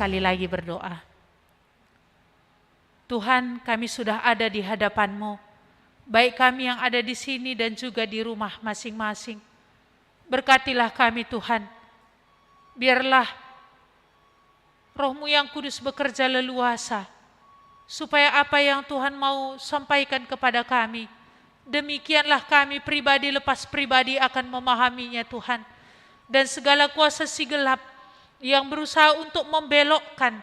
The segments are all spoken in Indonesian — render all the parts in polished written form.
sekali lagi berdoa. Tuhan, kami sudah ada di hadapan-Mu, baik kami yang ada di sini dan juga di rumah masing-masing. Berkatilah kami Tuhan, biarlah Roh-Mu yang kudus bekerja leluasa, supaya apa yang Tuhan mau sampaikan kepada kami, demikianlah kami pribadi lepas pribadi akan memahaminya Tuhan. Dan segala kuasa si gelap yang berusaha untuk membelokkan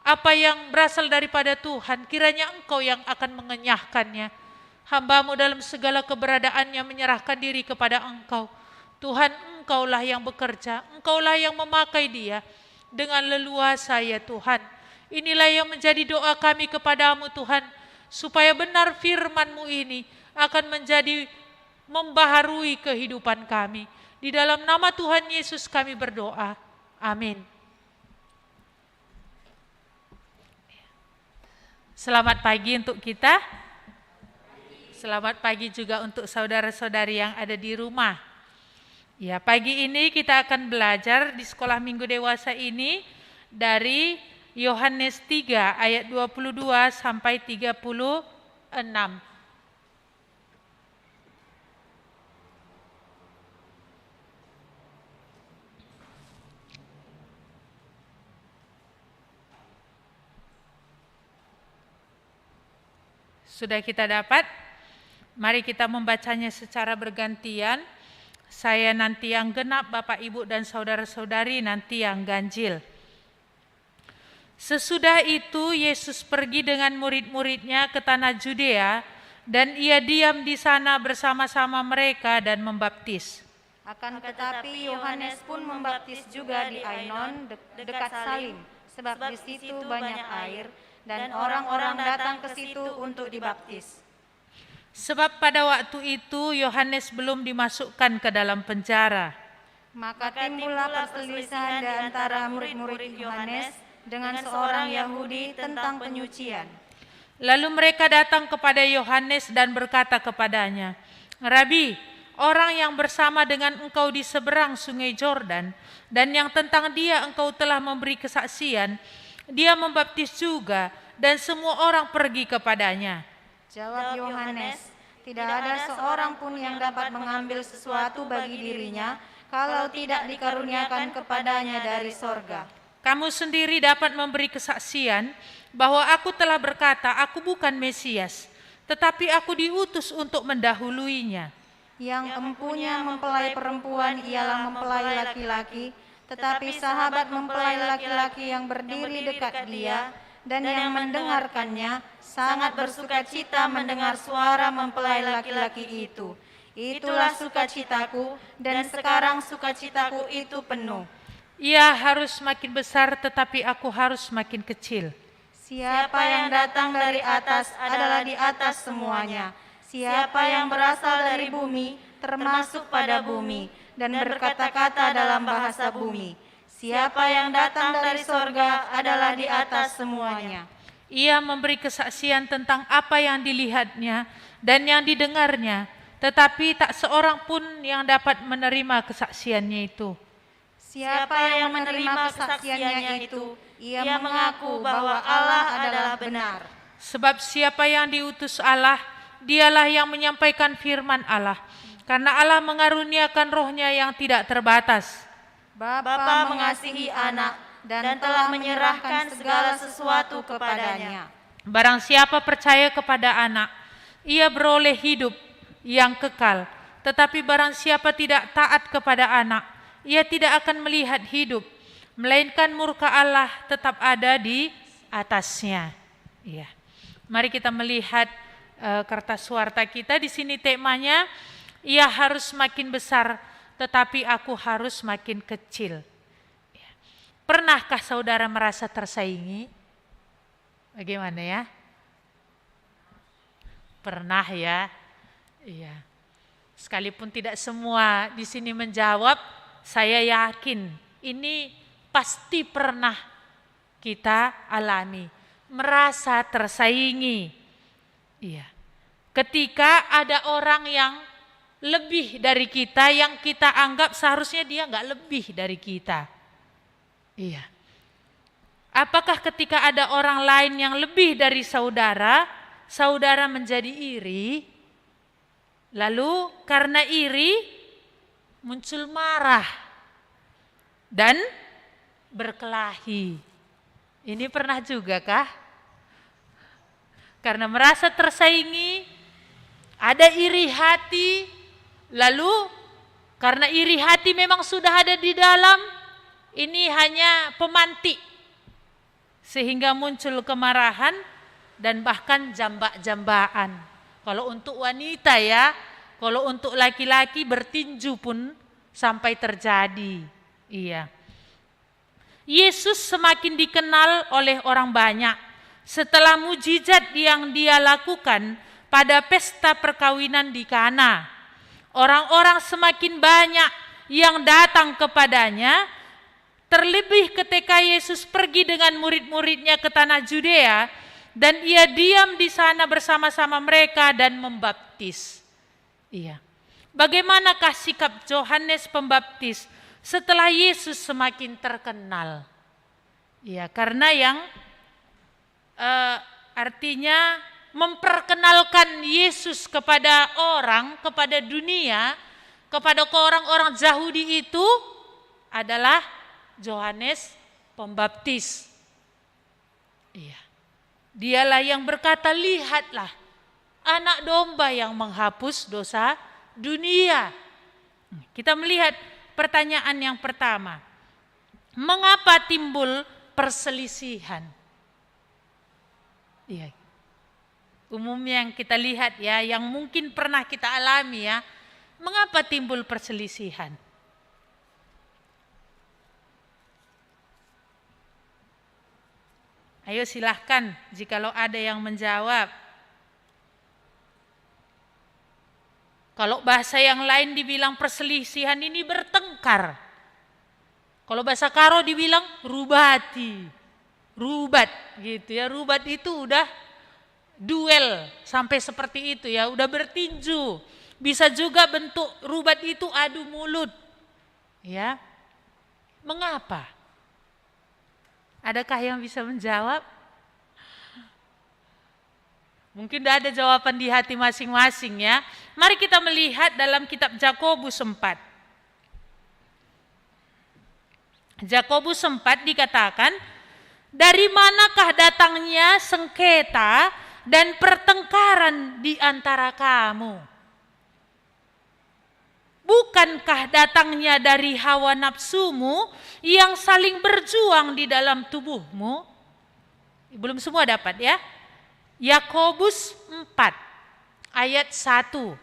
apa yang berasal daripada Tuhan, kiranya Engkau yang akan mengenyahkannya. Hamba-Mu dalam segala keberadaannya menyerahkan diri kepada Engkau. Tuhan, Engkaulah yang bekerja, Engkaulah yang memakai dia dengan leluasa ya Tuhan. Inilah yang menjadi doa kami kepadamu Tuhan, supaya benar firman-Mu ini akan menjadi membaharui kehidupan kami. Di dalam nama Tuhan Yesus kami berdoa. Amin. Selamat pagi untuk kita. Selamat pagi juga untuk saudara-saudari yang ada di rumah. Ya, pagi ini kita akan belajar di sekolah minggu dewasa ini dari Yohanes 3 ayat 22 sampai 36. Sudah kita dapat? Mari kita membacanya secara bergantian. Saya nanti yang genap, Bapak Ibu dan saudara-saudari nanti yang ganjil. Sesudah itu Yesus pergi dengan murid-muridnya ke tanah Judea, dan ia diam di sana bersama-sama mereka dan membaptis. Akan tetapi Yohanes pun membaptis juga di Ainon dekat Salim, sebab di situ banyak air, dan orang-orang datang ke situ untuk dibaptis. Sebab pada waktu itu Yohanes belum dimasukkan ke dalam penjara. Maka timbullah perselisihan di antara murid-murid Yohanes dengan seorang Yahudi tentang penyucian. Lalu mereka datang kepada Yohanes dan berkata kepadanya, "Rabi, orang yang bersama dengan engkau di seberang sungai Yordan, dan yang tentang dia engkau telah memberi kesaksian, dia membaptis juga, dan semua orang pergi kepadanya." Jawab Yohanes, "Tidak ada seorang pun yang dapat mengambil sesuatu bagi dirinya kalau tidak dikaruniakan kepadanya dari sorga. Kamu sendiri dapat memberi kesaksian bahwa aku telah berkata, aku bukan Mesias, tetapi aku diutus untuk mendahuluinya. Yang empunya mempelai perempuan ialah mempelai laki-laki, tetapi sahabat mempelai laki-laki yang berdiri dekat dia dan yang mendengarkannya sangat bersukacita mendengar suara mempelai laki-laki itu. Itulah sukacitaku, dan sekarang sukacitaku itu penuh. Ia harus makin besar, tetapi aku harus makin kecil. Siapa yang datang dari atas adalah di atas semuanya. Siapa yang berasal dari bumi termasuk pada bumi dan berkata-kata dalam bahasa bumi. Siapa yang datang dari sorga adalah di atas semuanya. Ia memberi kesaksian tentang apa yang dilihatnya dan yang didengarnya, tetapi tak seorang pun yang dapat menerima kesaksiannya itu. Siapa yang menerima kesaksiannya itu, ia mengaku bahwa Allah adalah benar. Sebab siapa yang diutus Allah, dialah yang menyampaikan firman Allah, karena Allah mengaruniakan Roh-Nya yang tidak terbatas. Bapa mengasihi Anak dan telah menyerahkan segala sesuatu kepadanya. Barang siapa percaya kepada Anak, ia beroleh hidup yang kekal. Tetapi barang siapa tidak taat kepada Anak, ia tidak akan melihat hidup, melainkan murka Allah tetap ada di atasnya. Iya. Mari kita melihat kertas warta kita. Di sini temanya, ia harus makin besar, tetapi aku harus makin kecil. Pernahkah saudara merasa tersaingi? Bagaimana ya? Pernah ya? Iya. Sekalipun tidak semua di sini menjawab, saya yakin ini pasti pernah kita alami. Merasa tersaingi. Iya. Ketika ada orang yang lebih dari kita, yang kita anggap seharusnya dia nggak lebih dari kita. Iya. Apakah ketika ada orang lain yang lebih dari saudara, saudara menjadi iri? Lalu karena iri muncul marah dan berkelahi. Ini pernah juga kah? Karena merasa tersaingi, ada iri hati, lalu karena iri hati memang sudah ada di dalam, ini hanya pemantik. Sehingga muncul kemarahan dan bahkan jambak-jambakan. Kalau untuk wanita ya, kalau untuk laki-laki bertinju pun sampai terjadi. Iya. Yesus semakin dikenal oleh orang banyak setelah mujizat yang dia lakukan pada pesta perkawinan di Kana. Orang-orang semakin banyak yang datang kepadanya. Terlebih ketika Yesus pergi dengan murid-muridnya ke tanah Judea dan ia diam di sana bersama-sama mereka dan membaptis. Iya. Bagaimanakah sikap Yohanes Pembaptis setelah Yesus semakin terkenal? Iya, karena yang artinya memperkenalkan Yesus kepada orang, kepada dunia, kepada orang-orang Yahudi itu adalah Yohanes Pembaptis. Iya. Dialah yang berkata, lihatlah anak domba yang menghapus dosa dunia. Kita melihat pertanyaan yang pertama. Mengapa timbul perselisihan? Iya. Umumnya yang kita lihat ya, yang mungkin pernah kita alami ya. Mengapa timbul perselisihan? Ayo silahkan jikalau ada yang menjawab. Kalau bahasa yang lain dibilang perselisihan ini bertengkar. Kalau bahasa Karo dibilang rubati. Rubat gitu ya. Rubat itu udah duel sampai seperti itu ya. Udah bertinju. Bisa juga bentuk rubat itu adu mulut. Ya. Mengapa? Adakah yang bisa menjawab? Mungkin tidak ada jawaban di hati masing-masing ya. Mari kita melihat dalam kitab Yakobus 4. Yakobus 4 dikatakan, dari manakah datangnya sengketa dan pertengkaran di antara kamu? Bukankah datangnya dari hawa nafsumu yang saling berjuang di dalam tubuhmu? Belum semua dapat ya. Yakobus 4 ayat 1.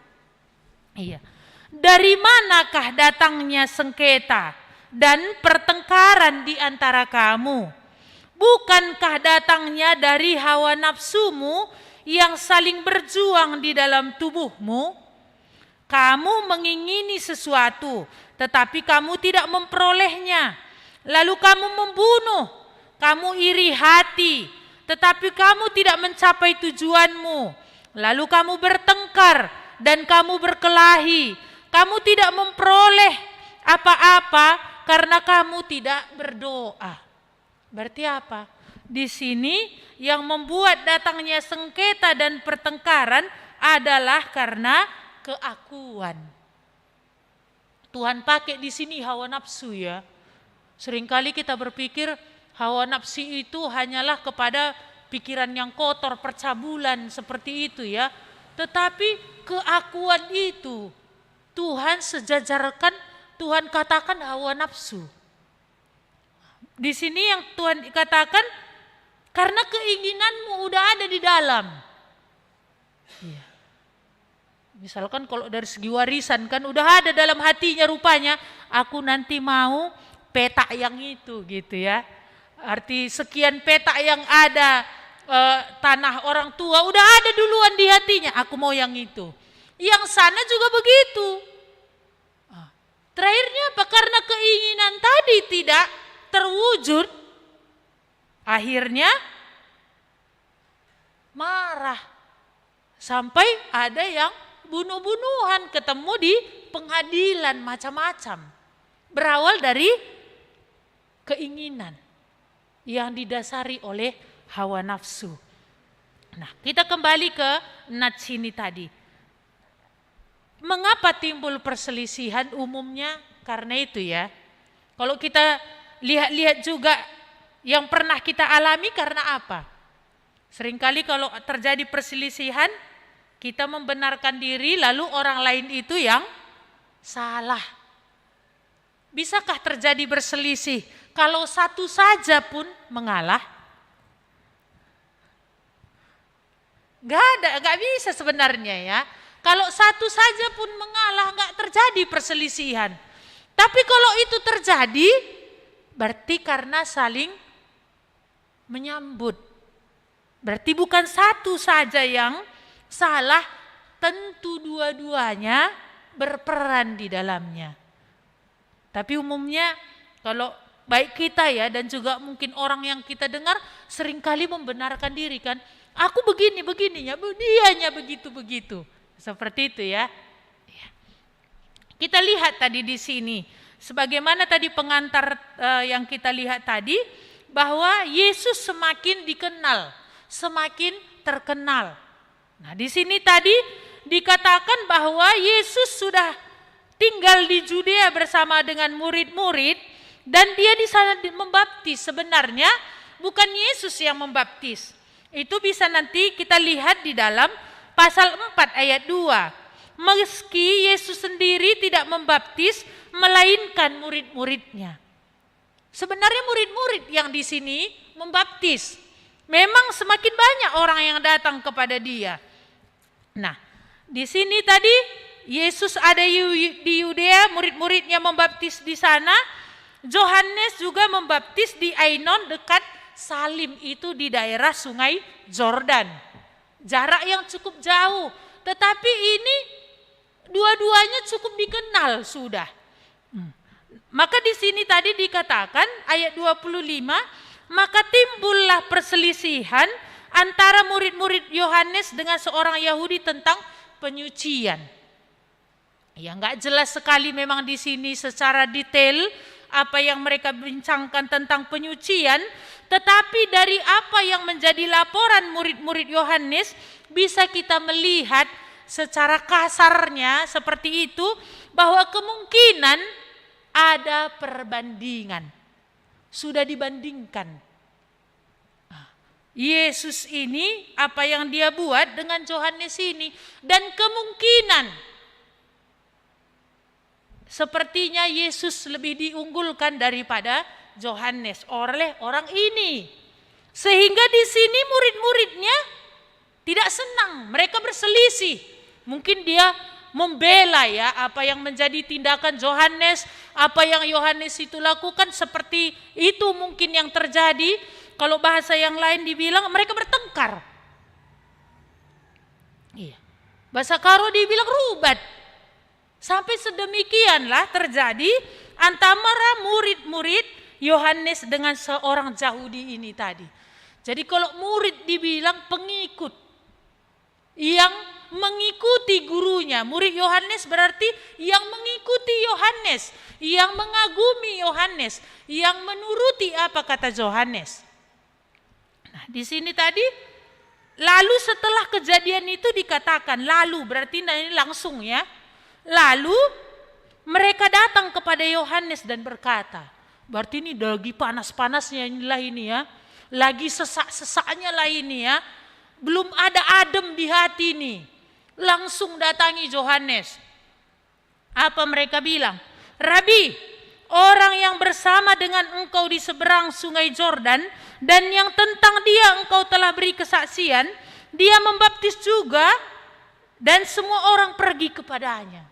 Iya. Dari manakah datangnya sengketa dan pertengkaran di antara kamu? Bukankah datangnya dari hawa nafsumu yang saling berjuang di dalam tubuhmu? Kamu mengingini sesuatu, tetapi kamu tidak memperolehnya. Lalu kamu membunuh, kamu iri hati, tetapi kamu tidak mencapai tujuanmu. Lalu kamu bertengkar dan kamu berkelahi. Kamu tidak memperoleh apa-apa karena kamu tidak berdoa. Berarti apa? Di sini yang membuat datangnya sengketa dan pertengkaran adalah karena keakuan. Tuhan pakai di sini hawa nafsu ya. Seringkali kita berpikir hawa nafsu itu hanyalah kepada pikiran yang kotor, percabulan seperti itu ya. Tetapi keakuan itu Tuhan sejajarkan, Tuhan katakan hawa nafsu. Di sini yang Tuhan katakan karena keinginanmu udah ada di dalam. Iya. Misalkan kalau dari segi warisan kan udah ada dalam hatinya rupanya, aku nanti mau petak yang itu gitu ya. Arti sekian petak yang ada tanah orang tua udah ada duluan di hatinya, aku mau yang itu. Yang sana juga begitu. Terakhirnya apa? Karena keinginan tadi tidak terwujud, akhirnya marah. Sampai ada yang bunuh-bunuhan, ketemu di pengadilan macam-macam. Berawal dari keinginan. yang didasari oleh hawa nafsu. Nah, kita kembali ke nats ini tadi. Mengapa timbul perselisihan? Umumnya karena itu ya. Kalau kita lihat-lihat juga yang pernah kita alami karena apa? Seringkali kalau terjadi perselisihan, kita membenarkan diri lalu orang lain itu yang salah. Bisakah terjadi berselisih kalau satu saja pun mengalah? Gak bisa sebenarnya ya. Kalau satu saja pun mengalah gak terjadi perselisihan. Tapi kalau itu terjadi, berarti karena saling menyambut. Berarti bukan satu saja yang salah, tentu dua-duanya berperan di dalamnya. Tapi umumnya kalau baik kita ya dan juga mungkin orang yang kita dengar seringkali membenarkan diri kan. Aku begininya, dianya begitu. Seperti itu ya. Kita lihat tadi di sini, sebagaimana tadi pengantar yang kita lihat tadi, bahwa Yesus semakin dikenal, semakin terkenal. Nah, di sini tadi dikatakan bahwa Yesus sudah tinggal di Judea bersama dengan murid-murid dan dia di sana membaptis. Sebenarnya bukan Yesus yang membaptis. Itu bisa nanti kita lihat di dalam pasal 4 ayat 2. Meski Yesus sendiri tidak membaptis, melainkan murid-muridnya. Sebenarnya murid-murid yang di sini membaptis. Memang semakin banyak orang yang datang kepada dia. Nah, di sini tadi Yesus ada di Yudea, murid-muridnya membaptis di sana. Yohanes juga membaptis di Ainon dekat Salim, itu di daerah Sungai Yordan. Jarak yang cukup jauh, tetapi ini dua-duanya cukup dikenal sudah. Maka di sini tadi dikatakan ayat 25, maka timbullah perselisihan antara murid-murid Yohanes dengan seorang Yahudi tentang penyucian. Ya, enggak jelas sekali memang di sini secara detail apa yang mereka bincangkan tentang penyucian, tetapi dari apa yang menjadi laporan murid-murid Yohanes bisa kita melihat secara kasarnya seperti itu, bahwa kemungkinan ada perbandingan. Sudah dibandingkan. Yesus ini apa yang dia buat dengan Yohanes ini, dan kemungkinan sepertinya Yesus lebih diunggulkan daripada Yohanes oleh orang ini. Sehingga di sini murid-muridnya tidak senang, mereka berselisih. Mungkin dia membela ya apa yang menjadi tindakan Yohanes, apa yang Yohanes itu lakukan, seperti itu mungkin yang terjadi. Kalau bahasa yang lain dibilang mereka bertengkar. Iya. Bahasa Karo dibilang rubat. Sampai sedemikianlah terjadi antara murid-murid Yohanes dengan seorang Yahudi ini tadi. Jadi kalau murid dibilang pengikut yang mengikuti gurunya, murid Yohanes berarti yang mengikuti Yohanes, yang mengagumi Yohanes, yang menuruti apa kata Yohanes. Nah, di sini tadi lalu setelah kejadian itu dikatakan, lalu berarti ini langsung ya. Lalu mereka datang kepada Yohanes dan berkata, berarti ini lagi panas-panasnya inilah ini ya, lagi sesak-sesaknya lah ini ya, belum ada adem di hati ini. Langsung datangi Yohanes. Apa mereka bilang? Rabi, orang yang bersama dengan engkau di seberang sungai Yordan dan yang tentang dia engkau telah beri kesaksian, dia membaptis juga dan semua orang pergi kepadanya.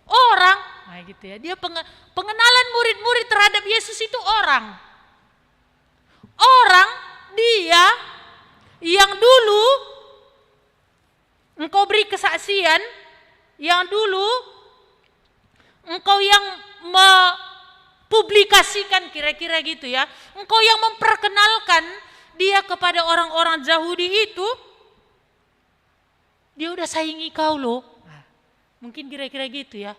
Orang, nah gitu ya, dia pengenalan murid-murid terhadap Yesus itu orang. Orang dia yang dulu engkau beri kesaksian, yang dulu engkau yang mempublikasikan, kira-kira gitu ya. Engkau yang memperkenalkan dia kepada orang-orang Yahudi itu, dia udah saingi kau loh. Mungkin kira-kira gitu ya.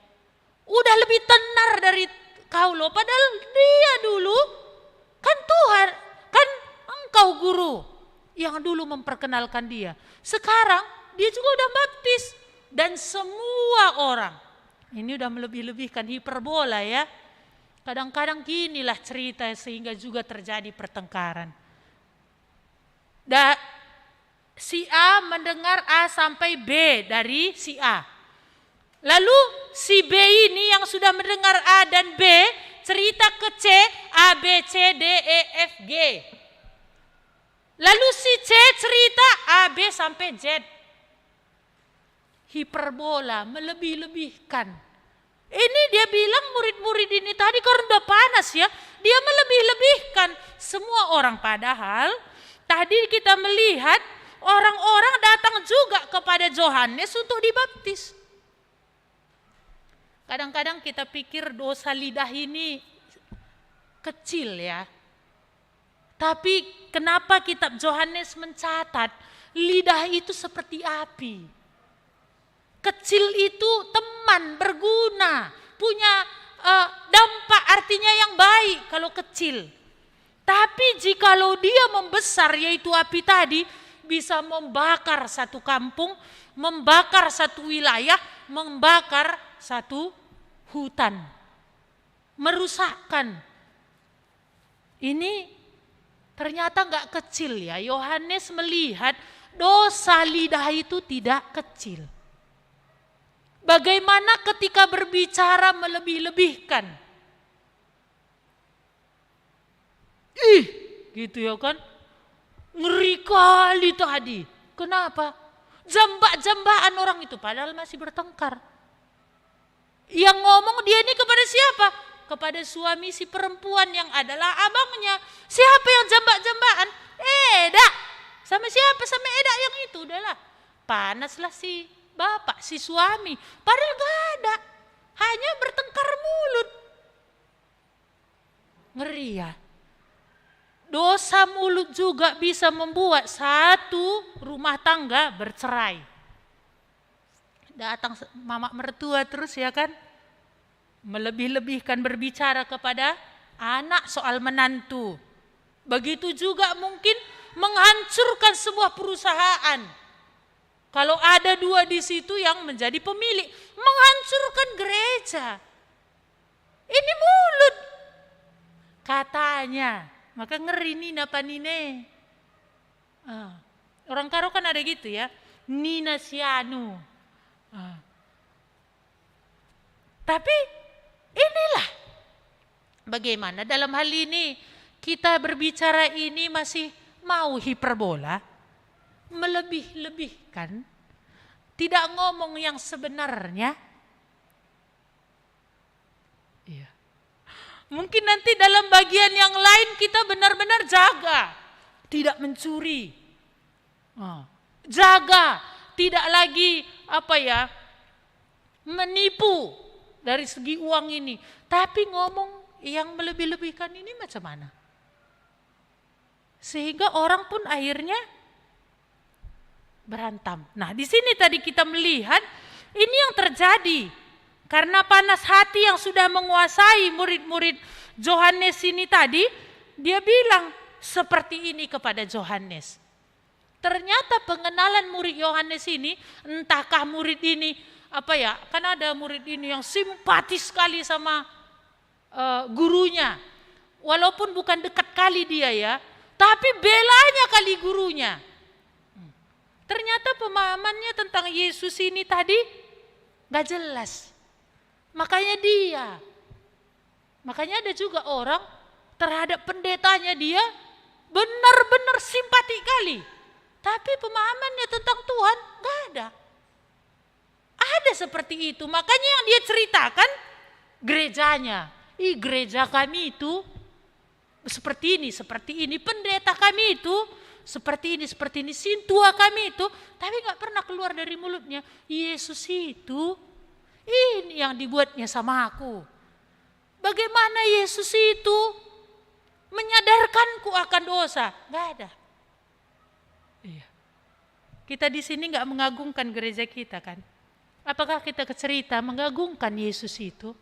Udah lebih tenar dari kau loh. Padahal dia dulu kan Tuhan engkau guru yang dulu memperkenalkan dia. Sekarang dia juga udah baptis. Dan semua orang, ini udah melebih-lebihkan hiperbola ya. Kadang-kadang ginilah cerita sehingga juga terjadi pertengkaran. Si A mendengar A sampai B dari si A. Lalu si B ini yang sudah mendengar A dan B cerita ke C, A, B, C, D, E, F, G. Lalu si C cerita A, B sampai Z. Hiperbola, melebih-lebihkan. Ini dia bilang murid-murid ini tadi karena udah panas ya, dia melebih-lebihkan semua orang. Padahal tadi kita melihat orang-orang datang juga kepada Yohanes untuk dibaptis. Kadang-kadang kita pikir dosa lidah ini kecil ya. Tapi kenapa kitab Yohanes mencatat lidah itu seperti api. Kecil itu teman, berguna, punya dampak artinya yang baik kalau kecil. Tapi jikalau dia membesar yaitu api tadi bisa membakar satu kampung, membakar satu wilayah, membakar satu hutan. Merusakkan. Ini ternyata enggak kecil ya. Yohanes melihat dosa lidah itu tidak kecil. Bagaimana ketika berbicara melebih-lebihkan? Gitu ya kan? Ngeri kali tadi. Kenapa? Jambak-jambakan orang itu padahal masih bertengkar. Yang ngomong dia ini kepada siapa? Kepada suami si perempuan yang adalah abangnya. Siapa yang jambak-jambakan? Eda. Sama siapa? Sama Eda yang itu. Udahlah. Panaslah si bapak, si suami. Padahal gak ada. Hanya bertengkar mulut. Ngeri ya. Dosa mulut juga bisa membuat satu rumah tangga bercerai. Datang mama mertua terus ya kan. Melebih-lebihkan berbicara kepada anak soal menantu. Begitu juga mungkin menghancurkan sebuah perusahaan. Kalau ada dua di situ yang menjadi pemilik, menghancurkan gereja. Ini mulut. Katanya, maka ngeri Nina Panine. Orang Karo kan ada gitu ya, Nina Sianu. Tapi inilah bagaimana dalam hal ini kita berbicara ini masih mau hiperbola. Melebih-lebihkan, tidak ngomong yang sebenarnya. Iya. Mungkin nanti dalam bagian yang lain kita benar-benar jaga, tidak mencuri, jaga, tidak lagi menipu dari segi uang ini. Tapi ngomong yang melebih-lebihkan ini macam mana? Sehingga orang pun akhirnya berantam. Nah, di sini tadi kita melihat ini yang terjadi karena panas hati yang sudah menguasai murid-murid Yohanes ini tadi, dia bilang seperti ini kepada Yohanes. Ternyata pengenalan murid Yohanes ini, entahkah murid ini kan ada murid ini yang simpatis sekali sama gurunya. Walaupun bukan dekat kali dia ya, tapi belanya kali gurunya. Ternyata pemahamannya tentang Yesus ini tadi gak jelas. Makanya ada juga orang terhadap pendetanya dia benar-benar simpati kali. Tapi pemahamannya tentang Tuhan gak ada. Ada seperti itu. Makanya yang dia ceritakan gerejanya. Gereja kami itu seperti ini. Pendeta kami itu seperti ini, sintua kami itu, tapi gak pernah keluar dari mulutnya, Yesus itu, ini yang dibuatnya sama aku. Bagaimana Yesus itu menyadarkanku akan dosa? Gak ada. Iya. Kita di sini gak mengagungkan gereja kita kan? Apakah kita cerita mengagungkan Yesus itu?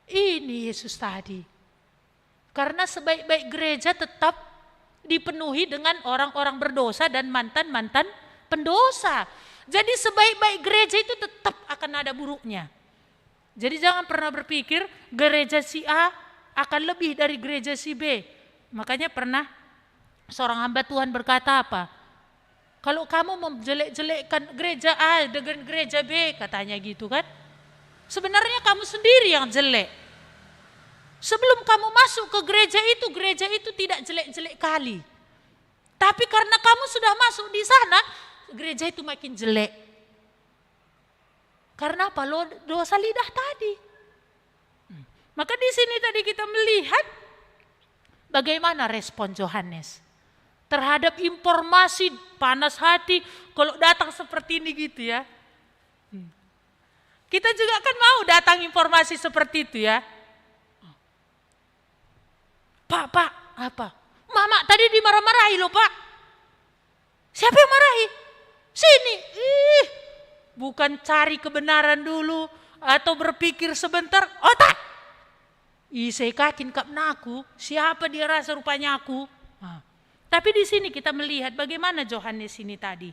Ini Yesus tadi. Karena sebaik-baik gereja tetap dipenuhi dengan orang-orang berdosa dan mantan-mantan pendosa. Jadi sebaik-baik gereja itu tetap akan ada buruknya. Jadi jangan pernah berpikir gereja si A akan lebih dari gereja si B. Makanya pernah seorang hamba Tuhan berkata apa? Kalau kamu menjelek-jelekkan gereja A dengan gereja B, katanya gitu kan. Sebenarnya kamu sendiri yang jelek. Sebelum kamu masuk ke gereja itu tidak jelek-jelek kali. Tapi karena kamu sudah masuk di sana, gereja itu makin jelek. Karena apa? Dosa lidah tadi. Maka di sini tadi kita melihat bagaimana respon Yohanes terhadap informasi panas hati kalau datang seperti ini gitu ya. Kita juga kan mau datang informasi seperti itu ya. Pak, apa? Mama tadi dimarah-marahi loh Pak. Siapa yang marahi? Sini. Bukan cari kebenaran dulu atau berpikir sebentar. Otak. Saya kakin kapna aku. Siapa dia rasa rupanya aku? Tapi di sini kita melihat bagaimana Yohanes ini tadi.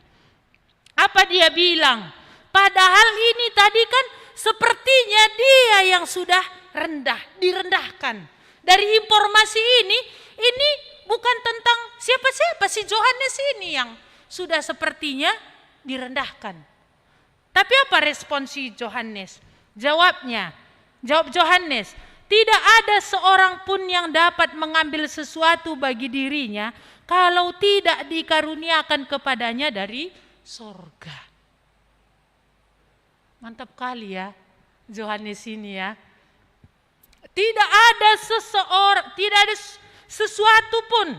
Apa dia bilang? Padahal ini tadi kan sepertinya dia yang sudah direndahkan. Dari informasi ini bukan tentang siapa-siapa si Yohanes ini yang sudah sepertinya direndahkan. Tapi apa respon si Yohanes? Jawab Yohanes, tidak ada seorang pun yang dapat mengambil sesuatu bagi dirinya kalau tidak dikaruniakan kepadanya dari sorga. Mantap kali ya Yohanes ini ya. Tidak ada sesuatu pun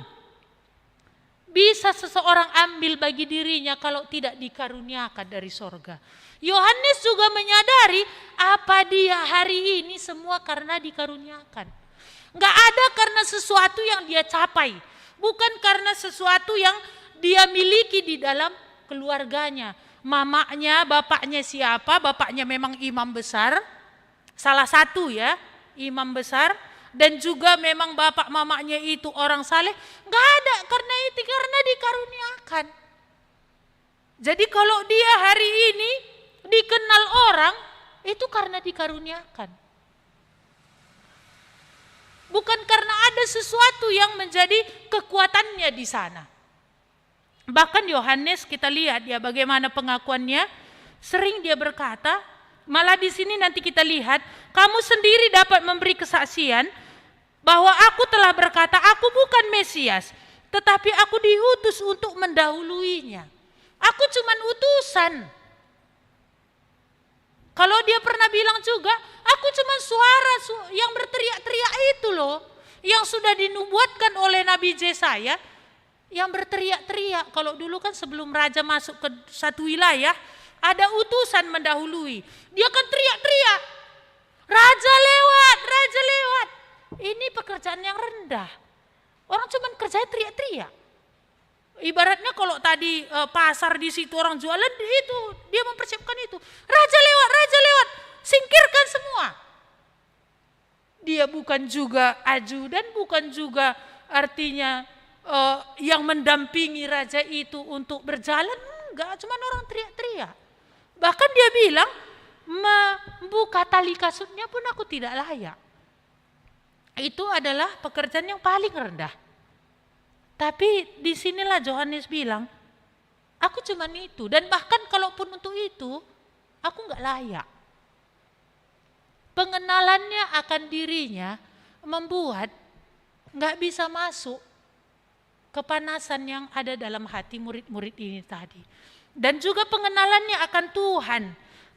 bisa seseorang ambil bagi dirinya kalau tidak dikaruniakan dari sorga. Yohanes juga menyadari apa dia hari ini semua karena dikaruniakan. Enggak ada karena sesuatu yang dia capai. Bukan karena sesuatu yang dia miliki di dalam keluarganya. Mamanya, bapaknya siapa? Bapaknya memang imam besar. Salah satu ya, imam besar. Dan juga memang bapak mamanya itu orang saleh. Enggak ada karena dikaruniakan. Jadi kalau dia hari ini dikenal orang, itu karena dikaruniakan. Bukan karena ada sesuatu yang menjadi kekuatannya di sana. Bahkan Yohanes kita lihat ya bagaimana pengakuannya. Sering dia berkata, malah di sini nanti kita lihat, kamu sendiri dapat memberi kesaksian bahwa aku telah berkata, aku bukan Mesias, tetapi aku diutus untuk mendahuluinya. Aku cuman utusan. Kalau dia pernah bilang juga, aku cuma suara yang berteriak-teriak itu loh. Yang sudah dinubuatkan oleh Nabi Yesaya. Yang berteriak-teriak. Kalau dulu kan sebelum raja masuk ke satu wilayah, ada utusan mendahului. Dia kan teriak-teriak. Raja lewat, raja lewat. Ini pekerjaan yang rendah. Orang cuma kerjanya teriak-teriak. Ibaratnya kalau tadi pasar di situ orang jualan itu dia mempersiapkan itu. Raja lewat, singkirkan semua. Dia bukan juga ajudan, bukan juga artinya yang mendampingi raja itu untuk berjalan. Enggak, cuma orang teriak-teriak. Bahkan dia bilang, membuka tali kasutnya pun aku tidak layak. Itu adalah pekerjaan yang paling rendah. Tapi disinilah Yohanes bilang, aku cuman itu. Dan bahkan kalaupun untuk itu, aku nggak layak. Pengenalannya akan dirinya membuat nggak bisa masuk kepanasan yang ada dalam hati murid-murid ini tadi. Dan juga pengenalannya akan Tuhan.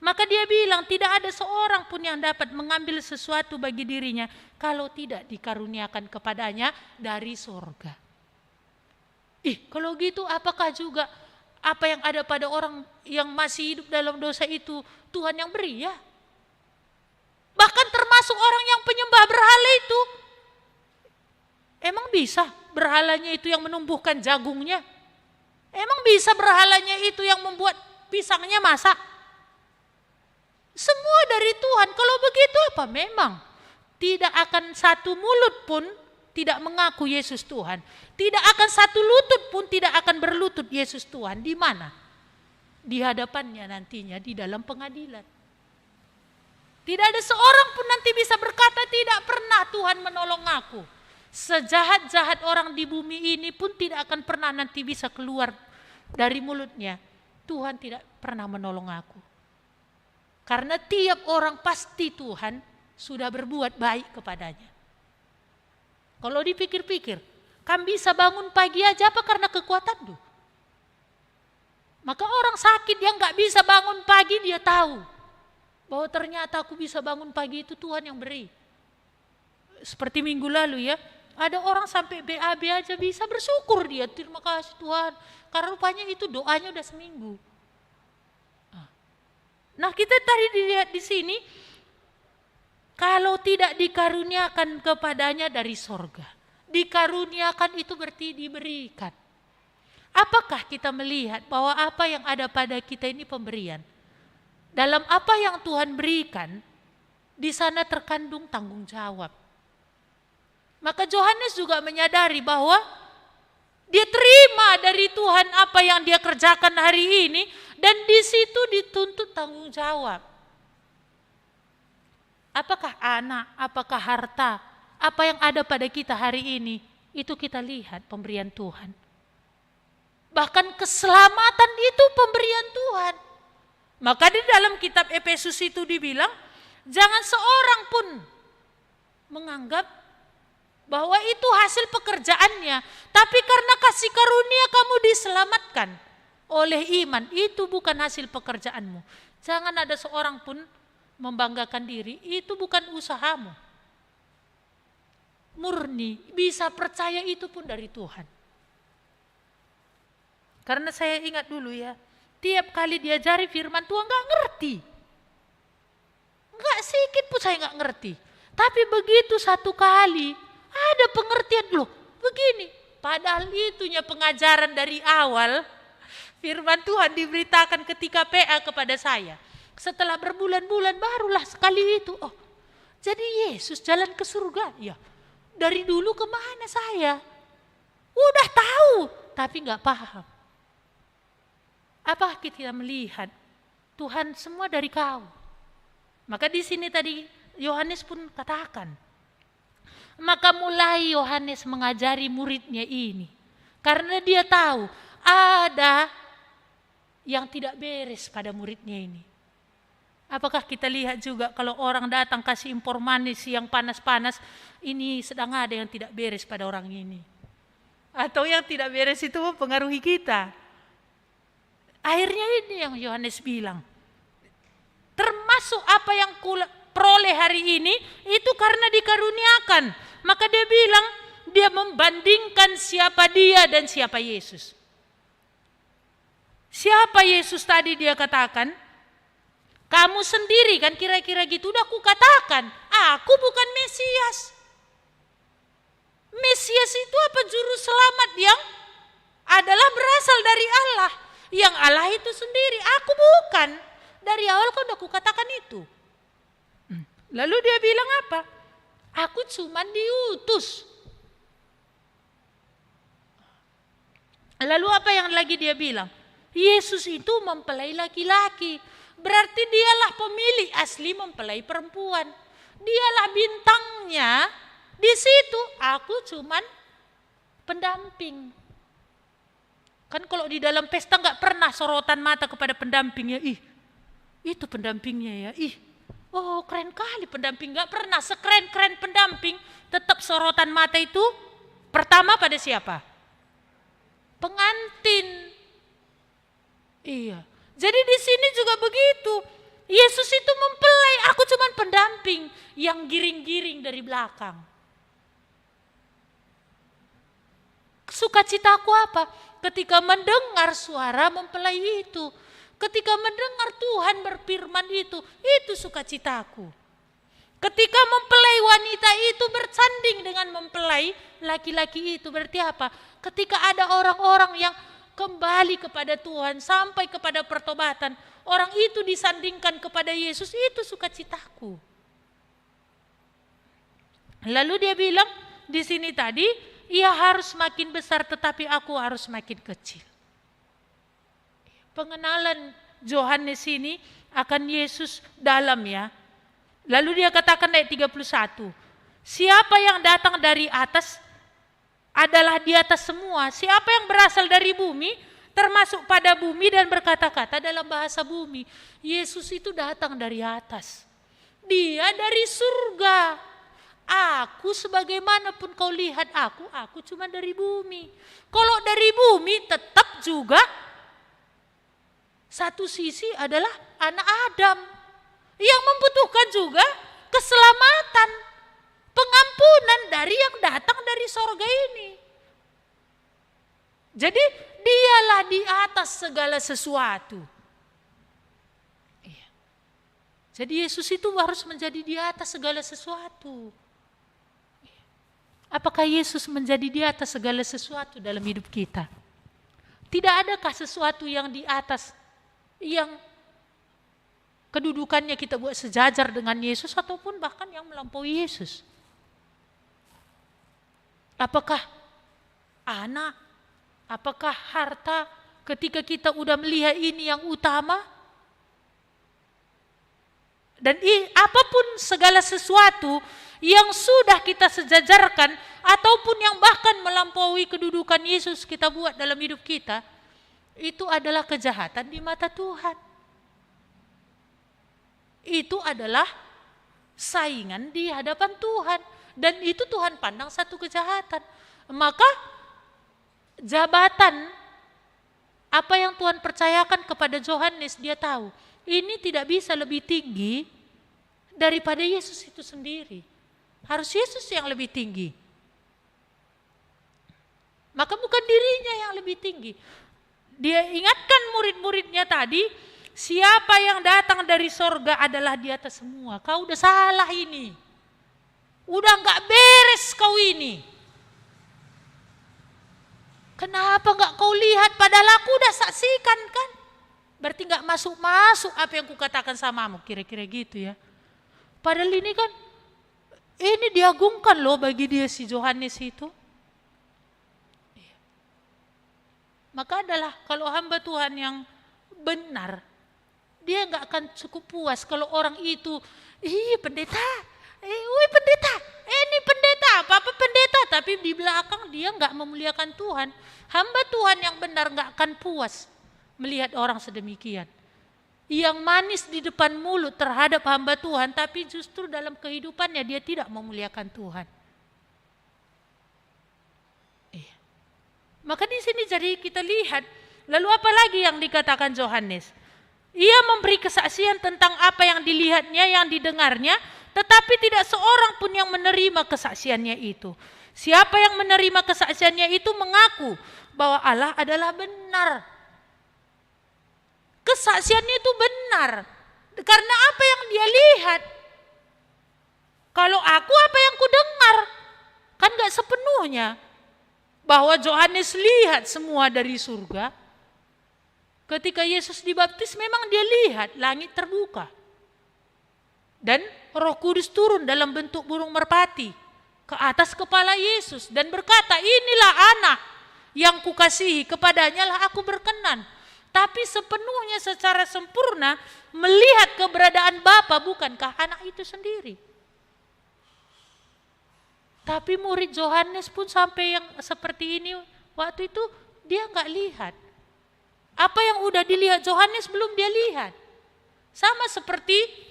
Maka dia bilang tidak ada seorang pun yang dapat mengambil sesuatu bagi dirinya kalau tidak dikaruniakan kepadanya dari surga. Kalau gitu apakah juga apa yang ada pada orang yang masih hidup dalam dosa itu Tuhan yang beri ya? Bahkan termasuk orang yang penyembah berhala itu. Emang bisa berhalanya itu yang menumbuhkan jagungnya? Emang bisa berhalanya itu yang membuat pisangnya masak? Semua dari Tuhan. Kalau begitu apa? Memang tidak akan satu mulut pun tidak mengaku Yesus Tuhan. Tidak akan satu lutut pun tidak akan berlutut Yesus Tuhan. Di mana? Di hadapannya nantinya di dalam pengadilan. Tidak ada seorang pun nanti bisa berkata tidak pernah Tuhan menolong aku. Sejahat-jahat orang di bumi ini pun tidak akan pernah nanti bisa keluar dari mulutnya. Tuhan tidak pernah menolong aku. Karena tiap orang pasti Tuhan sudah berbuat baik kepadanya. Kalau dipikir-pikir, kan bisa bangun pagi aja apa karena kekuatan tuh? Maka orang sakit yang gak bisa bangun pagi dia tahu bahwa ternyata aku bisa bangun pagi itu Tuhan yang beri. Seperti minggu lalu ya, ada orang sampai BAB aja bisa bersyukur dia, terima kasih Tuhan. Karena rupanya itu doanya udah seminggu. Nah kita tadi dilihat di sini, kalau tidak dikaruniakan kepadanya dari sorga, dikaruniakan itu berarti diberikan. Apakah kita melihat bahwa apa yang ada pada kita ini pemberian? Dalam apa yang Tuhan berikan, di sana terkandung tanggung jawab. Maka Yohanes juga menyadari bahwa dia terima dari Tuhan apa yang dia kerjakan hari ini, dan di situ dituntut tanggung jawab. Apakah anak, apakah harta, apa yang ada pada kita hari ini, itu kita lihat pemberian Tuhan. Bahkan keselamatan itu pemberian Tuhan. Maka di dalam kitab Efesus itu dibilang, jangan seorang pun menganggap bahwa itu hasil pekerjaannya, tapi karena kasih karunia kamu diselamatkan oleh iman, itu bukan hasil pekerjaanmu. Jangan ada seorang pun membanggakan diri, itu bukan usahamu. Murni, bisa percaya itu pun dari Tuhan. Karena saya ingat dulu ya, tiap kali diajari firman Tuhan gak ngerti. Gak sedikit pun saya gak ngerti. Tapi begitu satu kali, ada pengertian, loh begini. Padahal itunya pengajaran dari awal, firman Tuhan diberitakan ketika PA kepada saya. Setelah berbulan-bulan barulah sekali itu. Oh, jadi Yesus jalan ke surga. Ya, dari dulu kemana saya? Udah tahu, tapi gak paham. Apakah kita melihat Tuhan semua dari kau? Maka di sini tadi Yohanes pun katakan, maka mulai Yohanes mengajari muridnya ini. Karena dia tahu ada yang tidak beres pada muridnya ini. Apakah kita lihat juga kalau orang datang kasih impor manis yang panas-panas, ini sedang ada yang tidak beres pada orang ini. Atau yang tidak beres itu mempengaruhi kita. Akhirnya ini yang Yohanes bilang, termasuk apa yang peroleh hari ini, itu karena dikaruniakan. Maka dia bilang, dia membandingkan siapa dia dan siapa Yesus. Siapa Yesus tadi dia katakan? Kamu sendiri kan kira-kira gitu, udah aku katakan, aku bukan Mesias. Mesias itu apa? Juru selamat yang adalah berasal dari Allah. Yang Allah itu sendiri, aku bukan. Dari awal kan udah aku katakan itu. Lalu dia bilang apa? Aku cuma diutus. Lalu apa yang lagi dia bilang? Yesus itu mempelai laki-laki. Berarti dialah pemilik asli mempelai perempuan. Dialah bintangnya. Di situ aku cuman pendamping. Kan kalau di dalam pesta gak pernah sorotan mata kepada pendampingnya. Ih, itu pendampingnya ya. Ih, oh keren kali pendamping. Gak pernah sekeren-keren pendamping. Tetap sorotan mata itu pertama pada siapa? Pengantin. Iya. Jadi di sini juga begitu. Yesus itu mempelai, aku cuma pendamping yang giring-giring dari belakang. Sukacitaku apa? Ketika mendengar suara mempelai itu. Ketika mendengar Tuhan berfirman itu sukacitaku. Ketika mempelai wanita itu bersanding dengan mempelai laki-laki itu, berarti apa? Ketika ada orang-orang yang kembali kepada Tuhan sampai kepada pertobatan, orang itu disandingkan kepada Yesus, itu sukacitaku. Lalu dia bilang, di sini tadi, ia harus makin besar tetapi aku harus makin kecil. Pengenalan Yohanes ini akan Yesus dalam ya. Lalu dia katakan ayat 31, siapa yang datang dari atas adalah di atas semua. Siapa yang berasal dari bumi, termasuk pada bumi dan berkata-kata dalam bahasa bumi. Yesus itu datang dari atas. Dia dari surga. Aku sebagaimanapun kau lihat aku cuma dari bumi. Kalau dari bumi tetap juga satu sisi adalah anak Adam yang membutuhkan juga keselamatan, pengampunan dari yang datang dari sorga ini. Jadi dialah di atas segala sesuatu. Jadi Yesus itu harus menjadi di atas segala sesuatu. Apakah Yesus menjadi di atas segala sesuatu dalam hidup kita? Tidak adakah sesuatu yang di atas, yang kedudukannya kita buat sejajar dengan Yesus ataupun bahkan yang melampaui Yesus? Apakah anak, apakah harta, ketika kita udah melihat ini yang utama? Dan apapun segala sesuatu yang sudah kita sejajarkan ataupun yang bahkan melampaui kedudukan Yesus kita buat dalam hidup kita, itu adalah kejahatan di mata Tuhan. Itu adalah saingan di hadapan Tuhan. Dan itu Tuhan pandang satu kejahatan. Maka jabatan apa yang Tuhan percayakan kepada Yohanes, dia tahu ini tidak bisa lebih tinggi daripada Yesus itu sendiri. Harus Yesus yang lebih tinggi. Maka bukan dirinya yang lebih tinggi. Dia ingatkan murid-muridnya tadi, siapa yang datang dari sorga adalah di atas semua. Kau udah salah ini. Udah gak beres kau ini. Kenapa gak kau lihat? Padahal aku udah saksikan kan. Berarti gak masuk-masuk apa yang kukatakan samamu. Kira-kira gitu ya. Padahal ini kan, ini diagungkan loh bagi dia si Yohanes itu. Maka adalah kalau hamba Tuhan yang benar, dia gak akan cukup puas kalau orang itu, pendeta, pendeta, ini pendeta, apa pendeta, tapi di belakang dia gak memuliakan Tuhan. Hamba Tuhan yang benar gak akan puas melihat orang sedemikian. Yang manis di depan mulut terhadap hamba Tuhan, tapi justru dalam kehidupannya dia tidak memuliakan Tuhan. Maka di sini jadi kita lihat, lalu apa lagi yang dikatakan Yohanes? Ia memberi kesaksian tentang apa yang dilihatnya, yang didengarnya, tetapi tidak seorang pun yang menerima kesaksiannya itu. Siapa yang menerima kesaksiannya itu mengaku bahwa Allah adalah benar. Kesaksiannya itu benar. Karena apa yang dia lihat. Kalau aku apa yang kudengar. Kan gak sepenuhnya. Bahwa Yohanes lihat semua dari surga. Ketika Yesus dibaptis memang dia lihat langit terbuka. Dan Roh Kudus turun dalam bentuk burung merpati ke atas kepala Yesus dan berkata, inilah anak yang kukasihi, kepadanya lah aku berkenan. Tapi sepenuhnya secara sempurna melihat keberadaan Bapa, bukankah anak itu sendiri? Tapi murid Yohanes pun sampai yang seperti ini waktu itu dia nggak lihat. Apa yang udah dilihat Yohanes belum dia lihat. Sama seperti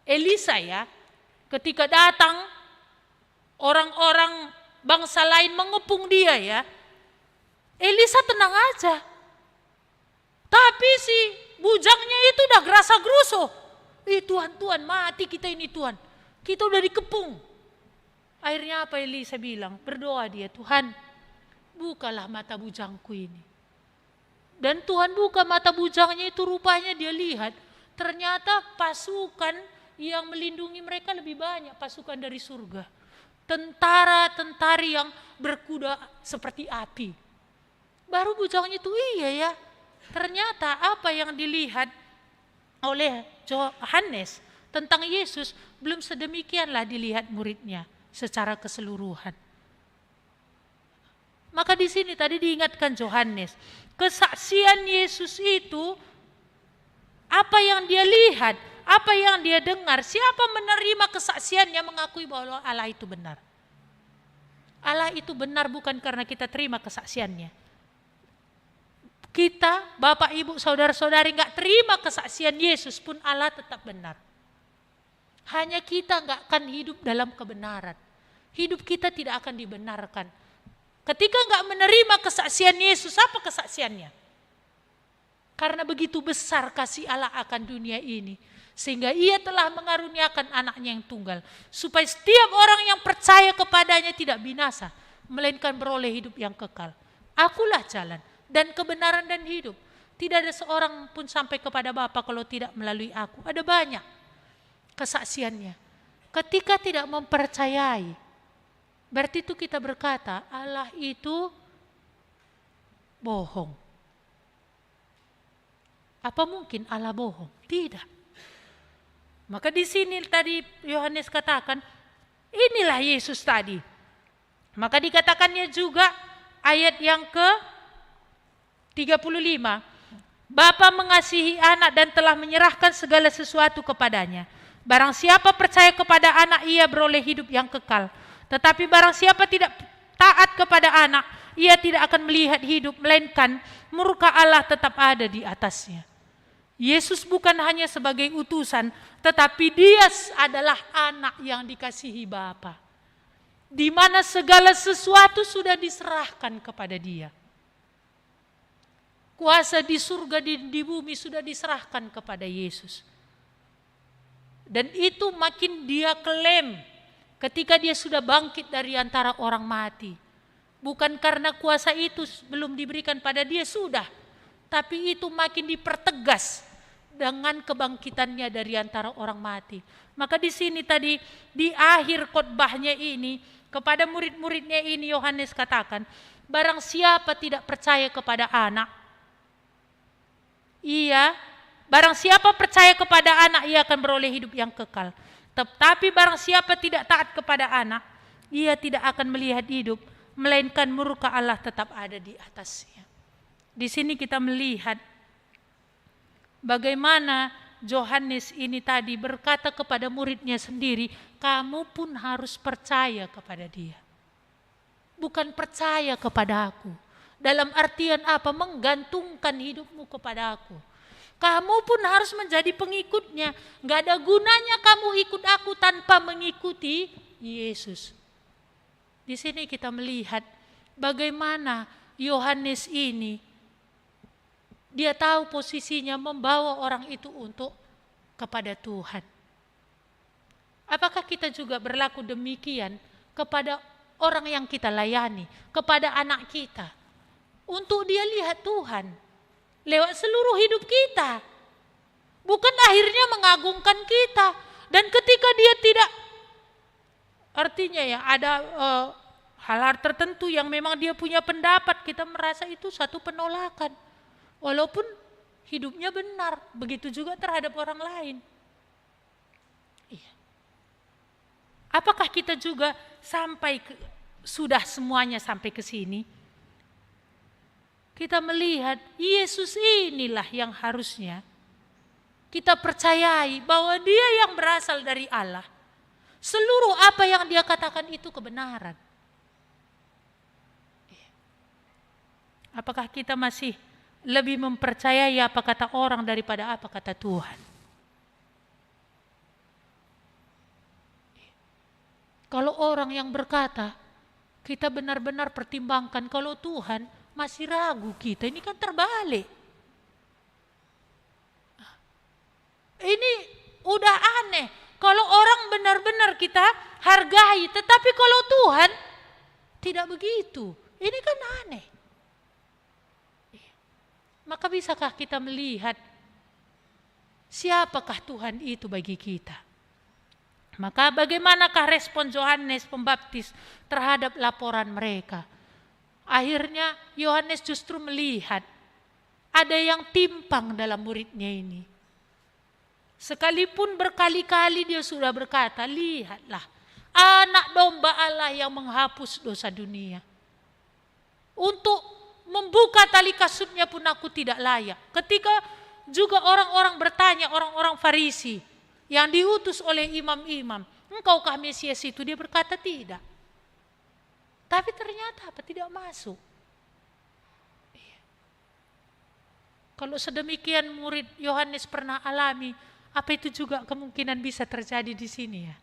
Elisa ya, ketika datang orang-orang bangsa lain mengepung dia ya, Elisa tenang aja. Tapi si bujangnya itu udah gerasa gerusuh. Tuhan, Tuhan, mati kita ini Tuhan. Kita udah dikepung. Akhirnya apa Elisa bilang? Berdoa dia, Tuhan, bukalah mata bujangku ini. Dan Tuhan buka mata bujangnya itu, rupanya dia lihat. Ternyata pasukan yang melindungi mereka lebih banyak, pasukan dari surga. Tentara-tentara yang berkuda seperti api. Baru bujangnya itu iya ya. Ternyata apa yang dilihat oleh Yohanes tentang Yesus belum sedemikianlah dilihat muridnya secara keseluruhan. Maka di sini tadi diingatkan Yohanes, kesaksian Yesus itu apa yang dia lihat, apa yang dia dengar, siapa menerima kesaksiannya mengakui bahwa Allah itu benar. Allah itu benar bukan karena kita terima kesaksiannya. Kita, Bapak, Ibu, Saudara-saudari gak terima kesaksian Yesus pun Allah tetap benar. Hanya kita gak akan hidup dalam kebenaran. Hidup kita tidak akan dibenarkan. Ketika gak menerima kesaksian Yesus, apa kesaksiannya? Karena begitu besar kasih Allah akan dunia ini, sehingga ia telah mengaruniakan anaknya yang tunggal, supaya setiap orang yang percaya kepadanya tidak binasa, melainkan beroleh hidup yang kekal. Akulah jalan dan kebenaran dan hidup. Tidak ada seorang pun sampai kepada Bapa kalau tidak melalui aku. Ada banyak kesaksiannya. Ketika tidak mempercayai, berarti itu kita berkata Allah itu bohong. Apa mungkin Allah bohong? Tidak. Maka di sini tadi Yohanes katakan, inilah Yesus tadi. Maka dikatakannya juga ayat yang ke-35. Bapa mengasihi anak dan telah menyerahkan segala sesuatu kepadanya. Barang siapa percaya kepada anak, ia beroleh hidup yang kekal. Tetapi barang siapa tidak taat kepada anak, ia tidak akan melihat hidup, melainkan murka Allah tetap ada di atasnya. Yesus bukan hanya sebagai utusan, tetapi dia adalah anak yang dikasihi Bapa, di mana segala sesuatu sudah diserahkan kepada dia. Kuasa di surga di bumi sudah diserahkan kepada Yesus. Dan itu makin dia klaim ketika dia sudah bangkit dari antara orang mati. Bukan karena kuasa itu belum diberikan pada dia, sudah. Tapi itu makin dipertegas dengan kebangkitannya dari antara orang mati. Maka di sini tadi di akhir khotbahnya ini kepada murid-muridnya ini Yohanes katakan, barang siapa tidak percaya kepada anak, barang siapa percaya kepada anak, ia akan beroleh hidup yang kekal. Tetapi barang siapa tidak taat kepada anak, ia tidak akan melihat hidup, melainkan murka Allah tetap ada di atasnya. Di sini kita melihat bagaimana Yohanes ini tadi berkata kepada muridnya sendiri, kamu pun harus percaya kepada dia. Bukan percaya kepada aku. Dalam artian apa? Menggantungkan hidupmu kepada aku. Kamu pun harus menjadi pengikutnya. Gak ada gunanya kamu ikut aku tanpa mengikuti Yesus. Di sini kita melihat bagaimana Yohanes ini, dia tahu posisinya membawa orang itu untuk kepada Tuhan. Apakah kita juga berlaku demikian kepada orang yang kita layani, kepada anak kita? Untuk dia lihat Tuhan lewat seluruh hidup kita. Bukan akhirnya mengagungkan kita. Dan ketika dia tidak, artinya ya ada hal-hal tertentu yang memang dia punya pendapat, kita merasa itu satu penolakan. Walaupun hidupnya benar, begitu juga terhadap orang lain. Iya. Apakah kita juga sudah semuanya sampai ke sini? Kita melihat Yesus inilah yang harusnya kita percayai bahwa dia yang berasal dari Allah. Seluruh apa yang dia katakan itu kebenaran. Apakah kita masih lebih mempercayai apa kata orang daripada apa kata Tuhan? Kalau orang yang berkata, kita benar-benar pertimbangkan, kalau Tuhan masih ragu kita, ini kan terbalik. Ini udah aneh. Kalau orang benar-benar kita hargai, tetapi kalau Tuhan tidak begitu. Ini kan aneh. Maka bisakah kita melihat siapakah Tuhan itu bagi kita? Maka bagaimanakah respon Yohanes Pembaptis terhadap laporan mereka? Akhirnya Yohanes justru melihat ada yang timpang dalam muridnya ini. Sekalipun berkali-kali dia sudah berkata, lihatlah, anak domba Allah yang menghapus dosa dunia. Untuk membuka tali kasutnya pun aku tidak layak. Ketika juga orang-orang bertanya, orang-orang Farisi yang diutus oleh imam-imam, engkaukah Mesias itu? Dia berkata tidak. Tapi ternyata apa? Tidak masuk. Kalau sedemikian murid Yohanes pernah alami, apa itu juga kemungkinan bisa terjadi di sini ya?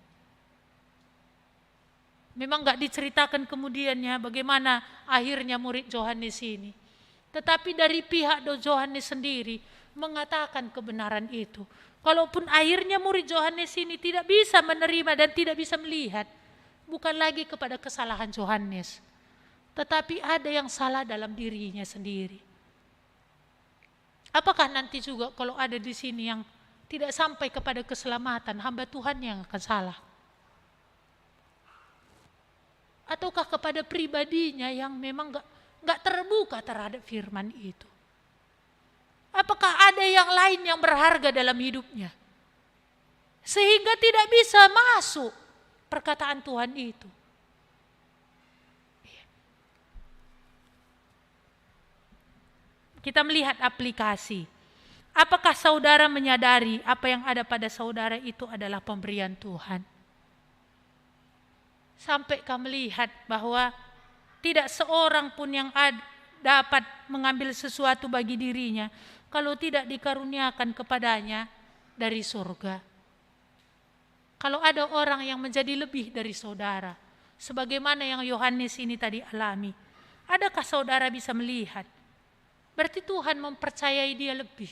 Memang gak diceritakan kemudiannya bagaimana akhirnya murid Yohanes ini. Tetapi dari pihak Yohanes sendiri mengatakan kebenaran itu. Kalaupun akhirnya murid Yohanes ini tidak bisa menerima dan tidak bisa melihat, bukan lagi kepada kesalahan Yohanes, tetapi ada yang salah dalam dirinya sendiri. Apakah nanti juga kalau ada di sini yang tidak sampai kepada keselamatan, hamba Tuhan yang akan salah? Ataukah kepada pribadinya yang memang gak terbuka terhadap firman itu? Apakah ada yang lain yang berharga dalam hidupnya? Sehingga tidak bisa masuk perkataan Tuhan itu. Kita melihat aplikasi. Apakah saudara menyadari apa yang ada pada saudara itu adalah pemberian Tuhan? Sampai kamu melihat bahwa tidak seorang pun yang dapat mengambil sesuatu bagi dirinya kalau tidak dikaruniakan kepadanya dari surga. Kalau ada orang yang menjadi lebih dari saudara, sebagaimana yang Yohanes ini tadi alami, adakah saudara bisa melihat? Berarti Tuhan mempercayai dia lebih.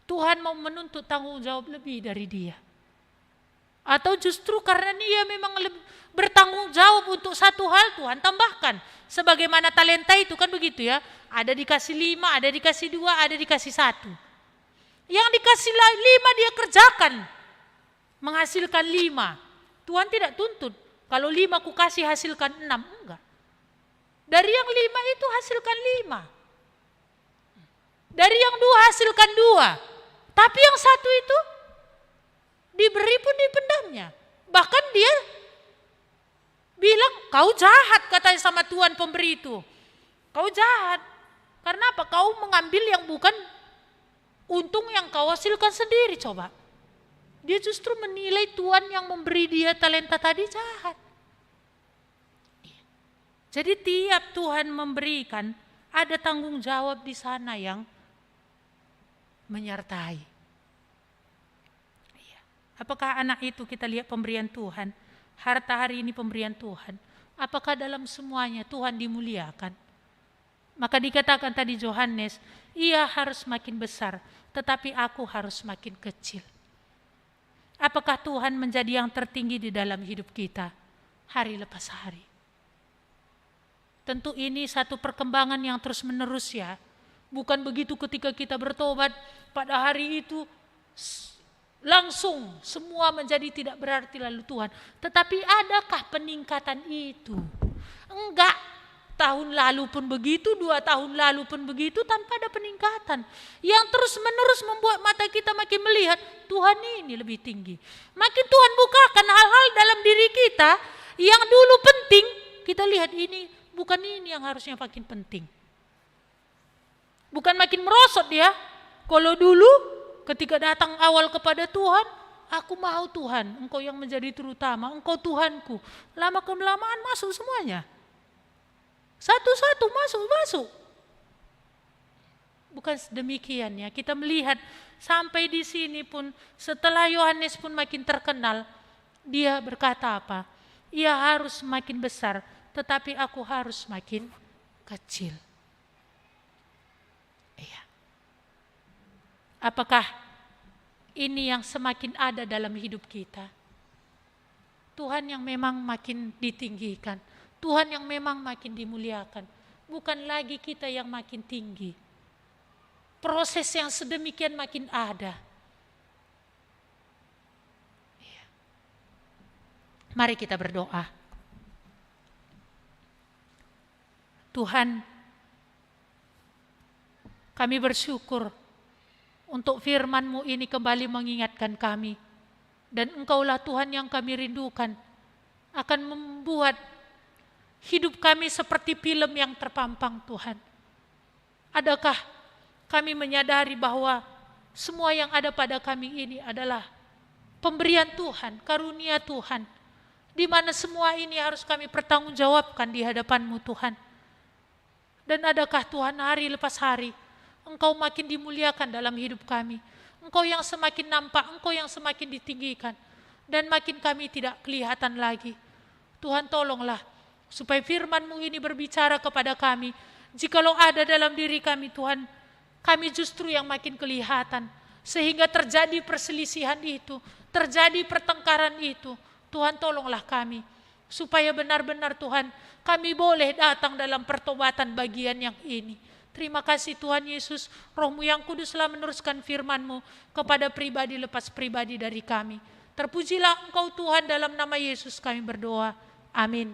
Tuhan mau menuntut tanggung jawab lebih dari dia. Atau justru karena dia memang bertanggung jawab untuk satu hal, Tuhan tambahkan. Sebagaimana talenta itu kan begitu ya. Ada dikasih 5, ada dikasih 2, ada dikasih 1. Yang dikasih 5 dia kerjakan. Menghasilkan 5. Tuhan tidak tuntut. Kalau 5 ku kasih hasilkan 6. Enggak. Dari yang 5 itu hasilkan 5. Dari yang 2 hasilkan 2. Tapi yang 1 itu diberi pun dipendamnya. Bahkan dia bilang, kau jahat katanya sama Tuhan pemberi itu. Kau jahat. Karena apa? Kau mengambil yang bukan untung yang kau hasilkan sendiri. Coba. Dia justru menilai Tuhan yang memberi dia talenta tadi jahat. Jadi tiap Tuhan memberikan, ada tanggung jawab di sana yang menyertai. Apakah anak itu kita lihat pemberian Tuhan, harta hari ini pemberian Tuhan. Apakah dalam semuanya Tuhan dimuliakan? Maka dikatakan tadi Yohanes, ia harus makin besar, tetapi aku harus makin kecil. Apakah Tuhan menjadi yang tertinggi di dalam hidup kita hari lepas hari? Tentu ini satu perkembangan yang terus menerus ya. Bukan begitu ketika kita bertobat pada hari itu langsung semua menjadi tidak berarti lalu Tuhan. Tetapi adakah peningkatan itu? Enggak. Tahun lalu pun begitu, 2 tahun lalu pun begitu tanpa ada peningkatan. Yang terus menerus membuat mata kita makin melihat Tuhan ini lebih tinggi. Makin Tuhan bukakan hal-hal dalam diri kita yang dulu penting, kita lihat ini bukan ini yang harusnya makin penting. Bukan makin merosot ya. Kalau dulu ketika datang awal kepada Tuhan, aku mau Tuhan, Engkau yang menjadi terutama, Engkau Tuhanku. Lama kelamaan masuk semuanya. Satu-satu masuk. Bukan demikian ya. Kita melihat sampai di sini pun setelah Yohanes pun makin terkenal, dia berkata apa? Ia harus makin besar, tetapi aku harus makin kecil. Iya. Apakah ini yang semakin ada dalam hidup kita? Tuhan yang memang makin ditinggikan, Tuhan yang memang makin dimuliakan, bukan lagi kita yang makin tinggi. Proses yang sedemikian makin ada. Iya. Mari kita berdoa. Tuhan, kami bersyukur untuk firman-Mu ini kembali mengingatkan kami. Dan Engkaulah Tuhan yang kami rindukan, akan membuat hidup kami seperti film yang terpampang Tuhan. Adakah kami menyadari bahwa semua yang ada pada kami ini adalah pemberian Tuhan, karunia Tuhan, di mana semua ini harus kami pertanggungjawabkan di hadapan-Mu Tuhan. Dan adakah Tuhan hari lepas hari Engkau makin dimuliakan dalam hidup kami, Engkau yang semakin nampak, Engkau yang semakin ditinggikan, dan makin kami tidak kelihatan lagi. Tuhan tolonglah supaya firman-Mu ini berbicara kepada kami. Jikalau ada dalam diri kami Tuhan, kami justru yang makin kelihatan, sehingga terjadi perselisihan itu, terjadi pertengkaran itu. Tuhan tolonglah kami, supaya benar-benar Tuhan, kami boleh datang dalam pertobatan bagian yang ini. Terima kasih Tuhan Yesus, Roh-Mu yang kuduslah meneruskan firman-Mu kepada pribadi lepas pribadi dari kami. Terpujilah Engkau Tuhan, dalam nama Yesus kami berdoa. Amin.